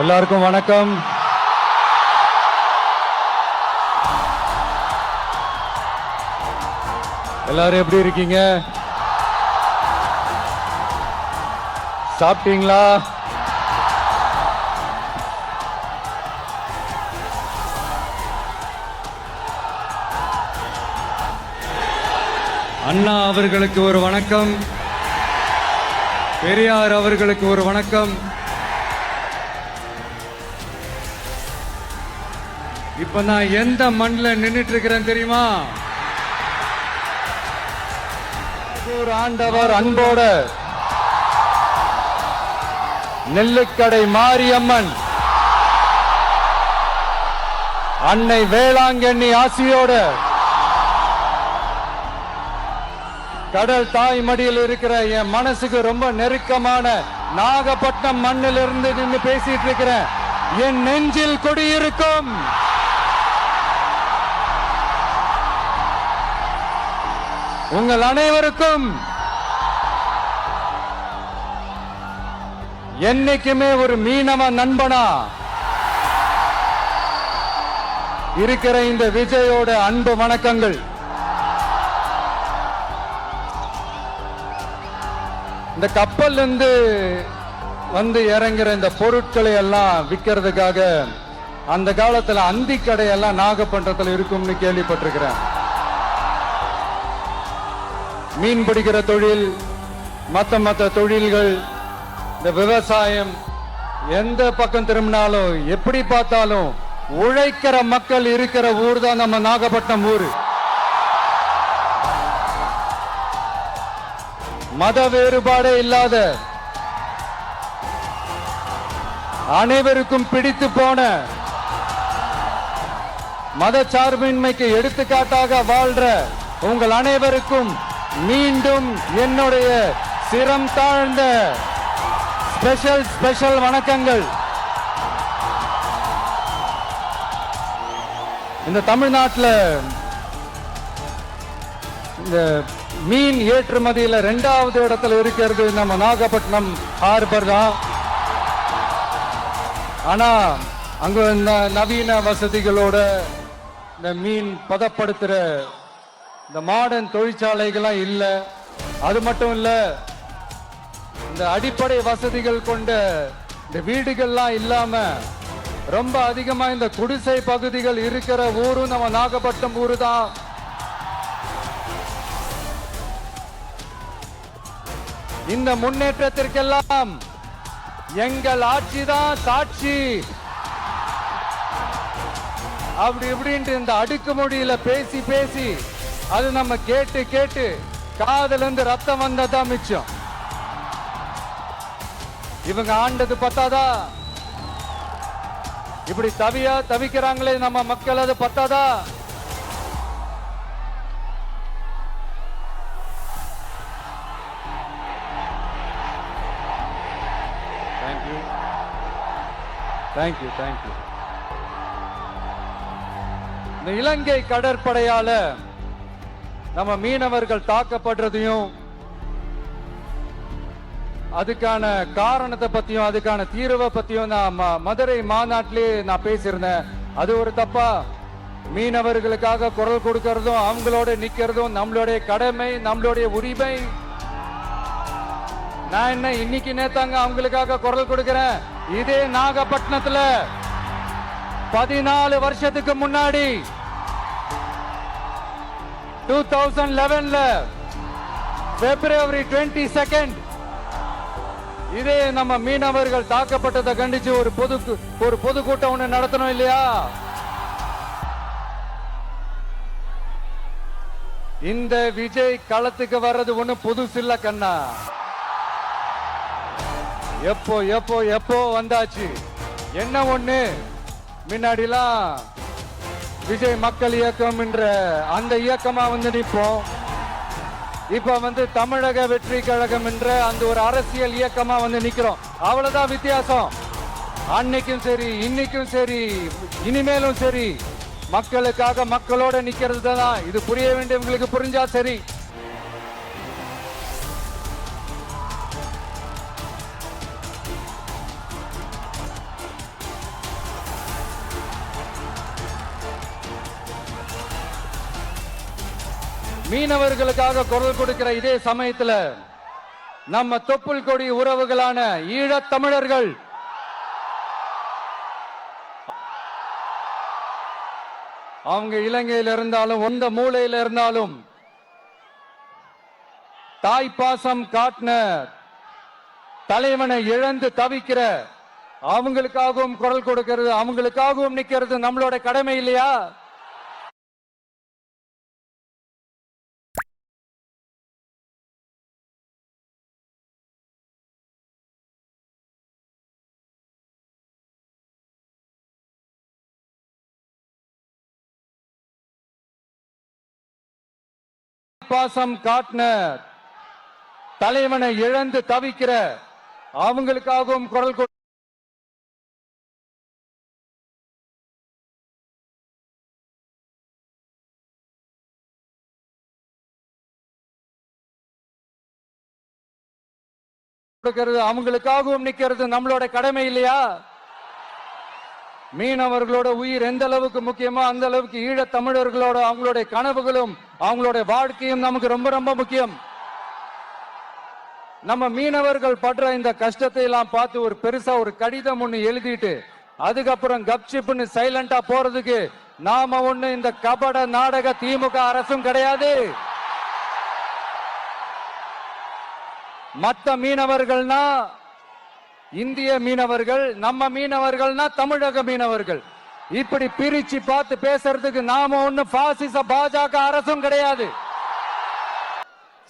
எல்லாருக்கும் வணக்கம். எல்லாரும் எப்படி இருக்கீங்க? சாப்பிட்டீங்களா? அண்ணா அவர்களுக்கு ஒரு வணக்கம், பெரியார் அவர்களுக்கு ஒரு வணக்கம். இப்ப நான் எந்த மண்ணில் நின்றுட்டு இருக்கிறேன் தெரியுமா? ஒரு ஆண்டவர் அன்போட நெல்லுக்கடை மாரியம்மன் அன்னை வேளாங்கண்ணி ஆசியோட கடல் தாய் மடியில் இருக்கிற என் மனசுக்கு ரொம்ப நெருக்கமான நாகப்பட்டினம் மண்ணில் இருந்து நின்று பேசிட்டு இருக்கிறேன். என் நெஞ்சில் கொடியிருக்கும் உங்கள் அனைவருக்கும் என்னைக்குமே ஒரு மீனவ நண்பனா இருக்கிற இந்த விஜயோட அன்பு வணக்கங்கள். இந்த கப்பல் இருந்து வந்து இறங்குற இந்த பொருட்களை எல்லாம் விற்கிறதுக்காக அந்த காலத்துல அந்தி கடையெல்லாம் நாகப்பட்டினத்துல இருக்கும்னு கேள்விப்பட்டிருக்கிறேன். மீன் பிடிக்கிற தொழில், மற்ற தொழில்கள், இந்த விவசாயம், எந்த பக்கம் திரும்பினாலும் எப்படி பார்த்தாலும் உழைக்கிற மக்கள் இருக்கிற ஊர் தான் நம்ம நாகப்பட்டினம் ஊர். மத வேறுபாடே இல்லாத, அனைவருக்கும் பிடித்து போன, மத சார்பின்மைக்கு எடுத்துக்காட்டாக வாழ்ற உங்கள் அனைவருக்கும் மீண்டும் என்னுடைய சிரம் தாழ்ந்த ஸ்பெஷல் வணக்கங்கள். இந்த தமிழ்நாட்டில் இந்த மீன் ஏற்றுமதியில் 2வது இடத்துல இருக்கிறது நம்ம நாகப்பட்டினம் ஹார்பர் தான். ஆனா அங்க நவீன வசதிகளோட இந்த மீன் பதப்படுத்துற இந்த மாடர்ன் தொழிற்சாலைகள்லாம் இல்லை. அது மட்டும் இல்ல, இந்த அடிப்படை வசதிகள் கொண்ட இந்த வீடுகள்லாம் இல்லாம ரொம்ப அதிகமா இந்த குடிசை பகுதிகள் இருக்கிற ஊரும் நம்ம நாகப்பட்டினம் ஊரு தான். இந்த முன்னேற்றத்திற்கெல்லாம் எங்கள் ஆட்சி தான் சாட்சி. அப்படி இப்படின்ட்டு இந்த அடுக்குமொழியில பேசி அது நம்ம கேட்டு காதுல இருந்து ரத்தம் வந்ததான் மிச்சம். இவங்க ஆண்டது பத்தாதா? இப்படி தவிக்கிறாங்களே நம்ம மக்கள், அது பத்தாதா? தேங்க்யூ. இந்த இலங்கை கடற்படையால நம்ம மீனவர்கள் தாக்கப்படுறதையும் அதுக்கான காரணத்தை பத்தியும் அதுக்கான தீர்வை பத்தியும் நான் மதுரை மாநாட்டிலே நான் பேசியிருந்தேன். அது ஒரு தப்பா? மீனவர்களுக்காக குரல் கொடுக்கறதும் அவங்களோட நிக்கிறதும் நம்மளுடைய கடமை, நம்மளுடைய உரிமை. நான் என்ன இன்னைக்கு நேத்தாங்க அவங்களுக்காக குரல் கொடுக்கிறேன். இதே நாகப்பட்டினத்துல 14 வருஷத்துக்கு முன்னாடி 2011 February 22 இதே நம்ம மீனவர்கள் தாக்கப்பட்டதை கண்டிச்சு ஒரு பொதுக்கூட்டம் ஒண்ணு நடத்தணும் இல்லையா? இந்த விஜய் களத்துக்கு வர்றது ஒண்ணு புதுசு இல்ல கண்ணா. எப்போ வந்தாச்சு. என்ன ஒண்ணு, முன்னாடிலாம் விஜய் மக்கள் இயக்கம் என்ற அந்த இயக்கமா வந்து நிற்போம். இப்ப தமிழக வெற்றி கழகம் என்ற அந்த ஒரு அரசியல் இயக்கமா வந்து நிக்கிறோம். அவ்வளவுதான் வித்தியாசம். அன்னைக்கும் சரி, இன்னைக்கும் சரி, இனிமேலும் சரி, மக்களுக்காக மக்களோட நிக்கிறது தான். இது புரிய வேண்டியவங்களுக்கு புரிஞ்சா சரி. மீனவர்களுக்காக குரல் கொடுக்கிற இதே சமயத்துல நம்ம தொப்புள் கொடி உறவுகளான ஈழத் தமிழர்கள் அவங்க இலங்கையில் இருந்தாலும் எந்த மூலையில இருந்தாலும் தாய் பாசம் காட்டின தலைவனை இழந்து தவிக்கிற அவங்களுக்காகவும் குரல் கொடுக்கிறது, அவங்களுக்காகவும் நிக்கிறது நம்மளோட கடமை இல்லையா? பாசம் காட்டின தலைவனை இழந்து தவிக்கிற அவங்களுக்காகவும் குரல் கொடுக்கிறது, அவங்களுக்காகவும் நிக்கிறது நம்மளோட கடமை இல்லையா? மீனவர்களோட உயிர் எந்த அளவுக்கு முக்கியமோ அந்த அளவுக்கு ஈழத் தமிழர்களோட அவங்களுடைய கனவுகளும் அவங்களுடைய வாழ்க்கையும் நமக்கு ரொம்ப ரொம்ப முக்கியம். நம்ம மீனவர்கள் படுற இந்த கஷ்டத்தை எல்லாம் பார்த்து ஒரு பெருசா ஒரு கடிதம் ஒண்ணு எழுதிட்டு அதுக்கப்புறம் கப்சிப்னு சைலண்டா போறதுக்கு நாம ஒண்ணு இந்த கபட நாடக திமுக அரசும் கிடையாது. மற்ற மீனவர்கள்னா இந்திய மீனவர்கள், நம்ம மீனவர்கள்னா தமிழக மீனவர்கள். இப்படி பிரிச்சு பார்த்து பேசுறதுக்கு நாம ஒண்ணு பாசிச பாஜக அரசும் கிடையாது.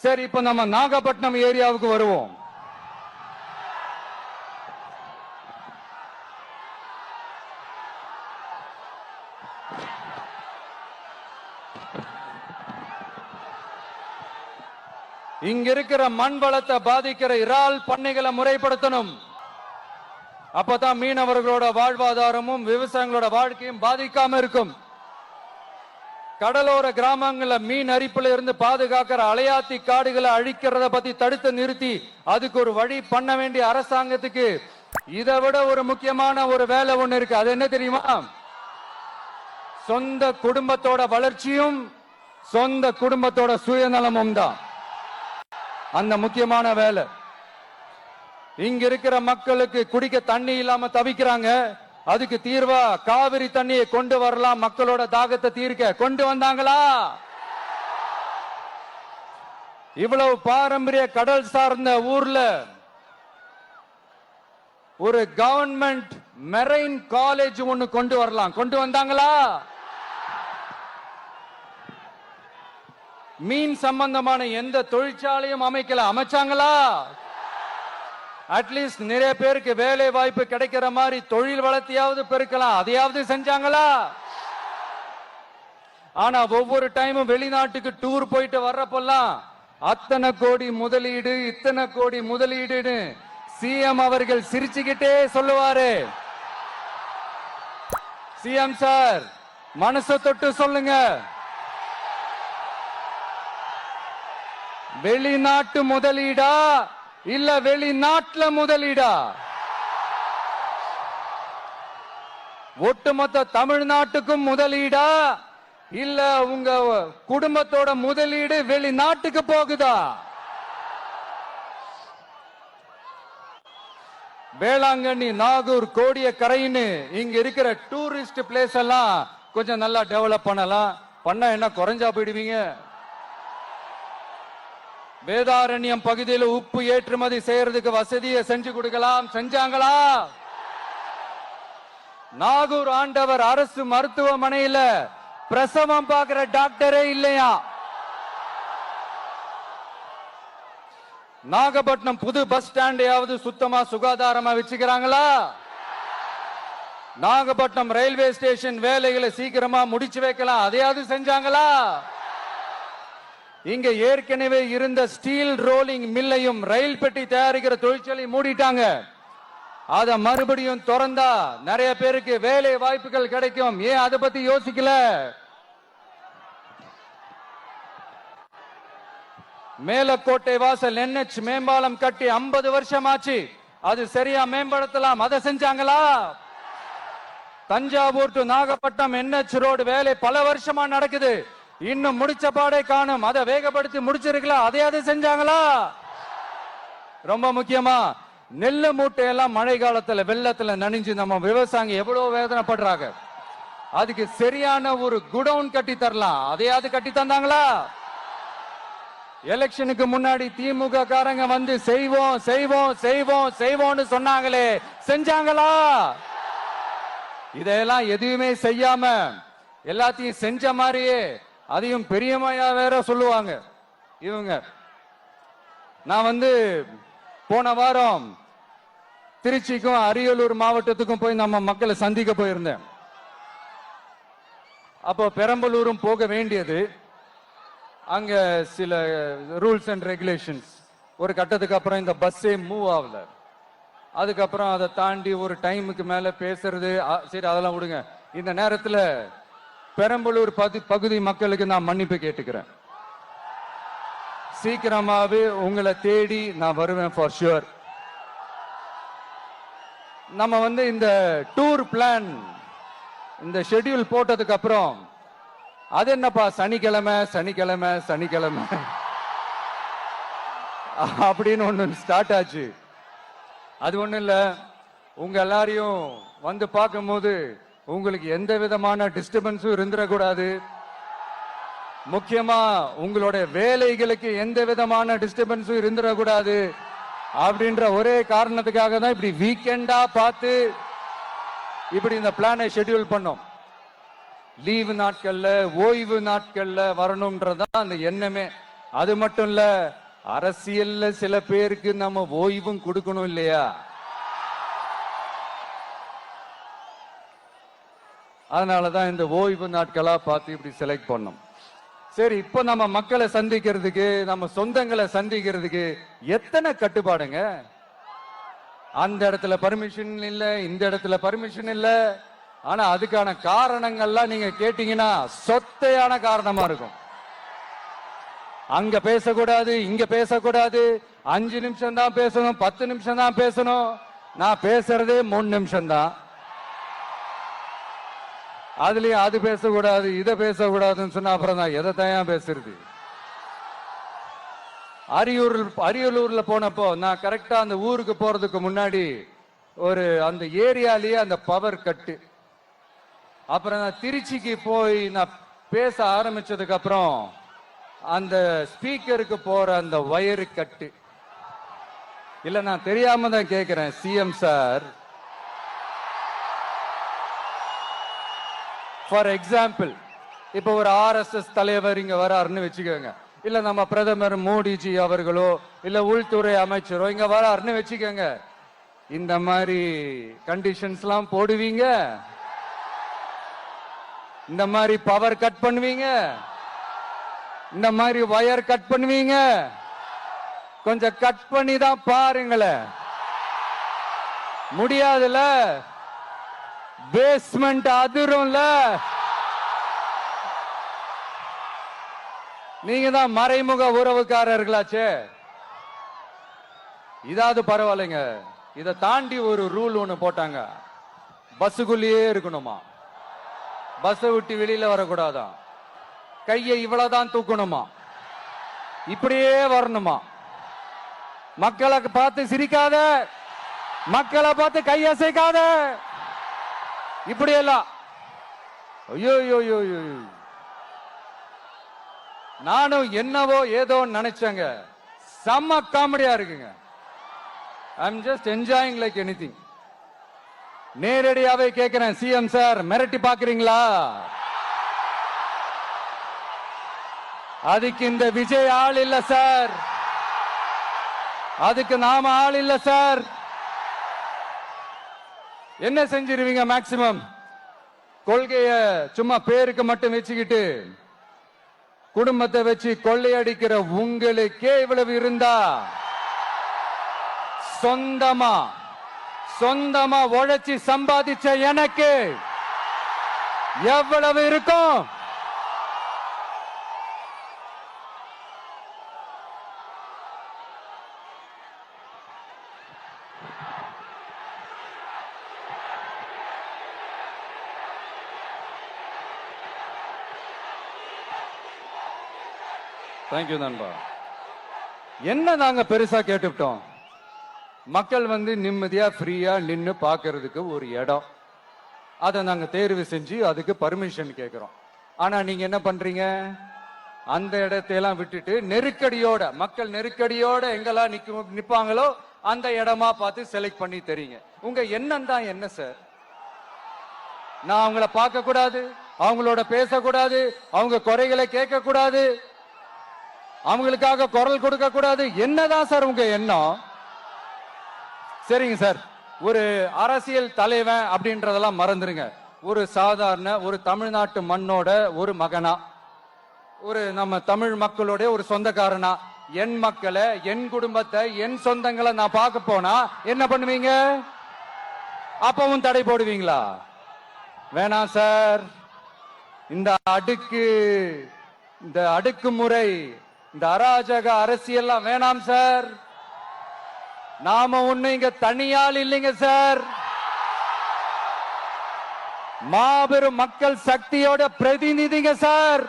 சரி, இப்ப நம்ம நாகப்பட்டினம் ஏரியாவுக்கு வருவோம். இங்க இருக்கிற மண் வளத்தை பாதிக்கிற இறால் பண்ணைகளை முறைப்படுத்தணும். அப்பதான் மீனவர்களோட வாழ்வாதாரமும் விவசாயிகளோட வாழ்க்கையும் பாதிக்காம இருக்கும். கடலோர கிராமங்கள மீன் அரிப்புல இருந்து பாதுகாக்கிற அலையாத்தி காடுகளை அழிக்கிறத பத்தி தடுத்து நிறுத்தி அதுக்கு ஒரு வழி பண்ண வேண்டிய அரசாங்கத்துக்கு இதை விட ஒரு முக்கியமான ஒரு வேலை ஒண்ணு இருக்கு. அது என்ன தெரியுமா? சொந்த குடும்பத்தோட வளர்ச்சியும் சொந்த குடும்பத்தோட சுயநலமும் தான் அந்த முக்கியமான வேலை. இங்க இருக்கிற மக்களுக்கு குடிக்க தண்ணி இல்லாம தவிக்கிறாங்க. அதுக்கு தீர்வா காவிரி தண்ணியை கொண்டு வரலாம், மக்களோட தாகத்தை தீர்க்க. கொண்டு வந்தாங்களா? இவ்வளவு பாரம்பரிய கடல் சார்ந்த ஊர்ல ஒரு கவர்மெண்ட் மெரைன் காலேஜ் ஒண்ணு கொண்டு வரலாம். கொண்டு வந்தாங்களா? மீன் சம்பந்தமான எந்த தொழிற்சாலையும் அமைக்கல. அமைச்சாங்களா? அட்லீஸ்ட் நிறைய பேருக்கு வேலை வாய்ப்பு கிடைக்கிற மாதிரி தொழில் வளர்த்தியாவது பெருக்கலாம். அதையாவது செஞ்சாங்களா? ஆனா ஒவ்வொரு டைமும் வெளிநாட்டுக்கு டூர் போயிட்டு வர்றப்பெல்லாம் அத்தனை கோடி முதலீடு, இத்தனை கோடி முதலீடுன்னு சிஎம் அவர்கள் சிரிச்சுக்கிட்டே சொல்லுவாரு. சிஎம் சார், மனசை தொட்டு சொல்லுங்க, வெளிநாட்டு முதலீடா இல்ல வெளிநாட்டுல முதலீடா? ஒட்டுமொத்த தமிழ்நாட்டுக்கும் முதலீடா இல்ல உங்க குடும்பத்தோட முதலீடு வெளிநாட்டுக்கு போகுதா? வேளாங்கண்ணி, நாகூர், கோடியக்கரைன்னு இங்க இருக்கிற டூரிஸ்ட் பிளேஸ் எல்லாம் கொஞ்சம் நல்லா டெவலப் பண்ணலாம். பண்ணா என்ன குறைஞ்சா போயிடுவீங்க? வேதாரண்யம் பகுதியில் உப்பு ஏற்றுமதி செய்யறதுக்கு வசதியை செஞ்சு கொடுக்கலாம். செஞ்சாங்களா? நாகூர் ஆண்டவர் அரசு மருத்துவமனையில பிரசவம் பார்க்கிற டாக்டரே இல்லையா? நாகப்பட்டினம் புது பஸ் ஸ்டாண்டையாவது சுத்தமா சுகாதாரமா வச்சுக்கிறாங்களா? நாகப்பட்டினம் ரயில்வே ஸ்டேஷன் வேலைகளை சீக்கிரமா முடிச்சு வைக்கலாம். அதையாவது செஞ்சாங்களா? இங்க ஏற்கனவே இருந்த ஸ்டீல் ரோலிங் மில்லையும் ரயில் பெட்டி தயாரிக்கிற தொழிற்சாலை மூடிட்டாங்க. அத மறுபடியும் திறந்தா நிறைய பேருக்கு வேலை வாய்ப்புகள் கிடைக்கும். ஏன் அதை பத்தி யோசிக்கல? மேலக்கோட்டை வாசல் NH மேம்பாலம் கட்டி 50 வருஷம் ஆச்சு. அது சரியா மேம்படுத்தலாம். அதை செஞ்சாங்களா? Thanjavur to Nagapattinam NH road வேலை பல வருஷமா நடக்குது. இன்னும் முடிச்ச பாடே காணும். அதை வேகப்படுத்தி முடிச்சிருக்கலாம், அதையாவது செஞ்சாங்களா? ரொம்ப முக்கியமா நெல்லு மூட்டையெல்லாம் மழை காலத்துல வெள்ளத்துல நனைஞ்சு நம்ம விவசாயிங்க எவ்வளவு வேதனைப்படுறாங்க. அதுக்கு சரியான ஒரு குடவுன் கட்டி தரலாம், அதையாவது கட்டி தந்தாங்களா? எலெக்ஷனுக்கு முன்னாடி திமுக காரங்க வந்து செய்வோம் செய்வோம் செய்வோம் செய்வோம்னு சொன்னாங்களே, செஞ்சாங்களா? இதெல்லாம் எதுவுமே செய்யாம எல்லாத்தையும் செஞ்ச மாதிரியே அதையும் பெரியமையா வேற சொல்லுவாங்க இவங்க. நான் வந்து போன வாரம் திருச்சிக்கும் அரியலூர் மாவட்டத்துக்கும் போய் நம்ம மக்களை சந்திக்க போயிருந்தேன். அப்போ பெரம்பலூரும் போக வேண்டியது. அங்க சில ரூல்ஸ் அண்ட் ரெகுலேஷன்ஸ், ஒரு கட்டத்துக்கு அப்புறம் இந்த பஸ்ஸே மூவ் ஆகல. அதுக்கப்புறம் அதை தாண்டி ஒரு டைமுக்கு மேல பேசுறது, சரி அதெல்லாம் விடுங்க. இந்த நேரத்தில் பெரம்பலூர் பகுதி மக்களுக்கு நான் மன்னிப்பு கேட்டுக்கிறேன். சீக்கிரமாவே உங்களை தேடி நான் வருவேன் ஃபார் ஷுவர். நம்ம வந்து இந்த டூர் பிளான், இந்த ஷெட்யூல் போட்டதுக்கு அப்புறம் அது என்னப்பா சனிக்கிழமை சனிக்கிழமை சனிக்கிழமை அப்படின்னு ஒண்ணு ஸ்டார்ட் ஆச்சு. அது ஒண்ணு இல்ல, உங்க எல்லாரையும் வந்து பார்க்கும்போது உங்களுக்கு எந்த விதமான டிஸ்டர்பன்ஸும் இருந்துடக்கூடாது. முக்கியமா உங்களுடைய வேலைகளுக்கு எந்த விதமான டிஸ்டர்பன்ஸும் இருந்துடக்கூடாது அப்படின்ற ஒரே காரணத்துக்காக தான் இப்படி வீக்கெண்டா பார்த்து இப்படி இந்த பிளானை ஷெட்யூல் பண்ணோம். லீவு நாட்கள்ல ஓய்வு நாட்கள்ல வரணும்ன்றதான் அந்த எண்ணமே. அது மட்டும் இல்ல, அரசியல்ல சில பேருக்கு நம்ம ஓய்வும் கொடுக்கணும் இல்லையா? அதனாலதான் இந்த ஓய்வு நாட்களா பார்த்து இப்படி செலக்ட் பண்ணோம். சரி, இப்போ நம்ம மக்களை சந்திக்கிறதுக்கு, நம்ம சொந்தங்களை சந்திக்கிறதுக்கு எத்தனை கட்டுப்பாடுங்க. அந்த இடத்துல பர்மிஷன் இல்ல, இந்த இடத்துல பர்மிஷன் இல்ல. ஆனா அதுக்கான காரணங்கள்லாம் நீங்க கேட்டீங்கன்னா சொத்தையான காரணமா இருக்கும். அங்க பேசக்கூடாது, இங்க பேசக்கூடாது, 5 நிமிஷம் தான் பேசணும், 10 நிமிஷம் தான் பேசணும். நான் பேசுறதே 3 நிமிஷம் தான். அதுலயும் அது பேசக்கூடாது, இதை பேசக்கூடாதுன்னு சொன்னா அப்புறம் தான் எதை தயார் பேசுறது. அரியலூர்ல போனப்போ நான் கரெக்டா அந்த ஊருக்கு போறதுக்கு முன்னாடி ஒரு அந்த ஏரியாலேயே அந்த பவர் கட்டு. அப்புறம் நான் திருச்சிக்கு போய் நான் பேச ஆரம்பிச்சதுக்கு அப்புறம் அந்த ஸ்பீக்கருக்கு போற அந்த வயரு கட்டு. இல்ல, நான் தெரியாம தான் கேட்கிறேன் சிஎம் சார். ஃபார் எக்ஸாம்பிள், இப்ப ஒரு RSS தலைவர் இங்க வராருன்னு வச்சுக்கோங்க, இல்ல நம்ம பிரதமர் மோடிஜி அவர்களோ இல்ல உள்துறை அமைச்சரோ இங்க வராருன்னு வச்சுக்கோங்க. இந்த மாதிரி கண்டிஷன்ஸ் எல்லாம் போடுவீங்க, இந்த மாதிரி பவர் கட் பண்ணுவீங்க, இந்த மாதிரி வயர் கட் பண்ணுவீங்க. கொஞ்சம் கட் பண்ணி தான் பாருங்களேன். முடியாதுல, பேஸ்மெண்ட் அதிரும்ல. நீங்க தான் மறைமுக உறவுக்காரர்களாச்சே. இதாவது பரவாயில்லைங்க. இதை தாண்டி ஒரு ரூல் ஒண்ணு போட்டாங்க, பஸ்ஸுக்குள்ளேயே இருக்கணுமா, பஸ்ஸை விட்டு வெளியில வரக்கூடாதான், கையை இவ்வளவுதான் தூக்கணுமா, இப்படியே வரணுமா. மக்களை பார்த்து சிரிக்காத, மக்களை பார்த்து கையசைக்காத, இப்படி எல்லாம். ஐயோ ஐயோ, நானும் என்னவோ ஏதோ நினைச்சேங்க. செம்ம காமெடியா இருக்குங்க. I am just enjoying like anything. நேரடியாவே கேட்கிறேன், சிஎம் சார் மிரட்டி பாக்குறீங்களா? அதுக்கு இந்த விஜய் ஆள் இல்ல சார், அதுக்கு நாம ஆள் இல்ல சார். என்ன செஞ்சிருவீங்க? மேக்சிமம் கொள்கைய சும்மா பேருக்கு மட்டும் வச்சுக்கிட்டு குடும்பத்தை வச்சு கொள்ளையடிக்கிற உங்களுக்கே இவ்வளவு இருந்தா, சொந்தமா உழைச்சி சம்பாதிச்ச எனக்கு எவ்வளவு இருக்கும்? தேங்க்யூ நண்பா. என்ன நாங்க பெருசா கேட்டுவிட்டோம்? மக்கள் வந்து நிம்மதியா ஃப்ரீயா நின்னு பாக்குறதுக்கு ஒரு இடம், அதை நாங்க தேர்வு செஞ்சு அதுக்கு பர்மிஷன் கேட்கிறோம். ஆனா நீங்க என்ன பண்றீங்க? அந்த இடத்தையெல்லாம் விட்டுட்டு நெருக்கடியோட, மக்கள் நெருக்கடியோட எங்கெல்லாம் நிப்பாங்களோ அந்த இடமா பார்த்து செலக்ட் பண்ணி தெரியுங்க. உங்க எண்ணம் தான் என்ன சார்? நான் அவங்கள பார்க்க கூடாது, அவங்களோட பேசக்கூடாது, அவங்க குறைகளை கேட்க கூடாது, அவங்களுக்காக குரல் கொடுக்க கூடாது, என்னதான் சார் உங்க எண்ணம்? சரிங்க சார், ஒரு அரசியல் தலைவன் அப்படின்றதெல்லாம் மறந்துருங்க. ஒரு சாதாரண ஒரு தமிழ்நாட்டு மண்ணோட ஒரு மகனா, ஒரு நம்ம தமிழ் மக்களோட ஒரு சொந்தக்காரனா, என் மக்களை, என் குடும்பத்தை, என் சொந்தங்களை நான் பார்க்க போனா என்ன பண்ணுவீங்க? அப்பவும் தடை போடுவீங்களா? வேணாம் சார். இந்த அடுக்குமுறை, இந்த அராஜக அரசியல்லாம் வேணாம் சார். நாம ஒண்ணு இங்க தனியால் இல்லைங்க சார், மாபெரும் மக்கள் சக்தியோட பிரதிநிதிங்க சார்,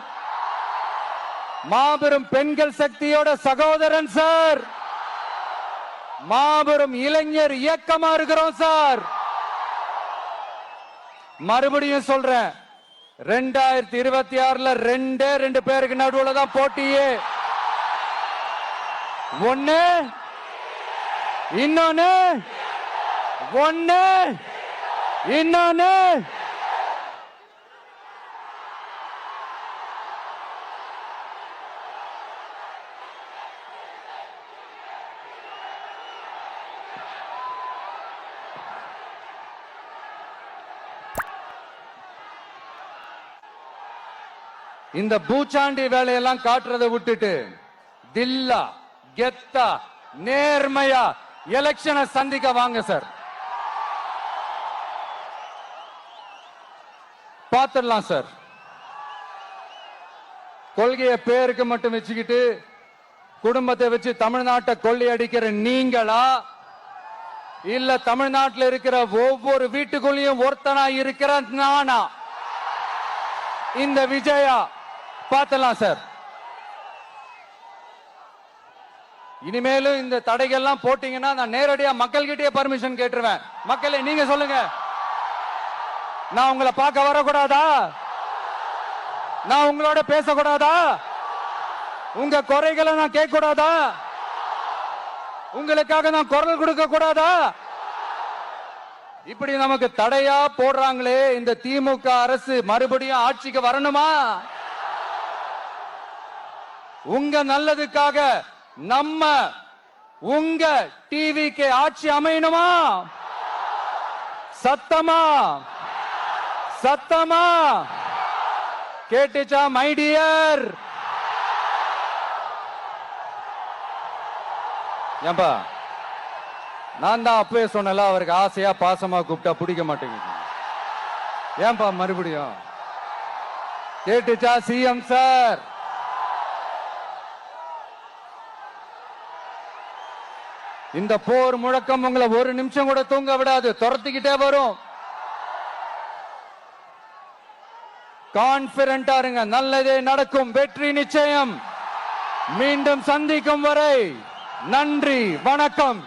மாபெரும் பெண்கள் சக்தியோட சகோதரன் சார், மாபெரும் இளைஞர் இயக்கமா இருக்கிறோம் சார். மறுபடியும் சொல்றேன், 2026 ரெண்டு பேருக்கு நடுவுல தான் போட்டியே. ஒண்ணு இன்னொன்னு, ஒண்ணு இன்னொன்னு. இந்த பூச்சாண்டி வேலையெல்லாம் காட்டுறதை விட்டுட்டு தில்லா கெத்தா நேர்மையா எலெக்ஷனை சந்திக்க வாங்க சார். பாத்துடலாம் சார். கொள்கையை பேருக்கு மட்டும் வச்சுக்கிட்டு குடும்பத்தை வச்சு தமிழ்நாட்டை கொள்ளையடிக்கிற நீங்களா, இல்ல தமிழ்நாட்டில் இருக்கிற ஒவ்வொரு வீட்டுக்குள்ளேயும் ஒருத்தனா இருக்கிற நானா, இந்த விஜயா? பார்த்தலாம் சார். இனிமேலும் இந்த தடைகள்லாம் போட்டீங்கன்னா நான் நேரடியா மக்கள்கிட்டயே பர்மிஷன் கேட்டுருவேன். மக்களே நீங்க சொல்லுங்க, நான் உங்களை பார்க்க வரக்கூடாதா? நான் உங்களோட பேசக்கூடாதா? உங்க குறைகளை நான் கேட்க கூடாதா? உங்களுக்காக நான் குரல் கொடுக்க கூடாதா? இப்படி நமக்கு தடையா போடுறாங்களே, இந்த திமுக அரசு மறுபடியும் ஆட்சிக்கு வரணுமா? உங்க நல்லதுக்காக நம்ம உங்க டிவிக்கு ஆட்சி அமையணுமா? சத்தமா சத்தமா கேட்டுச்சா மை டியர்? ஏன்பா, நான் தான் அப்பவே சொன்னல, அவருக்கு ஆசையா பாசமா கூப்பிட்டா பிடிக்க மாட்டேங்குது. ஏன்பா மறுபடியும்? கேட்டுச்சா சிஎம் சார்? இந்த போர் முழக்கம் உங்களை ஒரு நிமிஷம் கூட தூங்க விடாது, துரத்திக்கிட்டே வரும். கான்பிடண்டா இருங்க, நல்லதே நடக்கும், வெற்றி நிச்சயம். மீண்டும் சந்திக்கும் வரை நன்றி, வணக்கம்.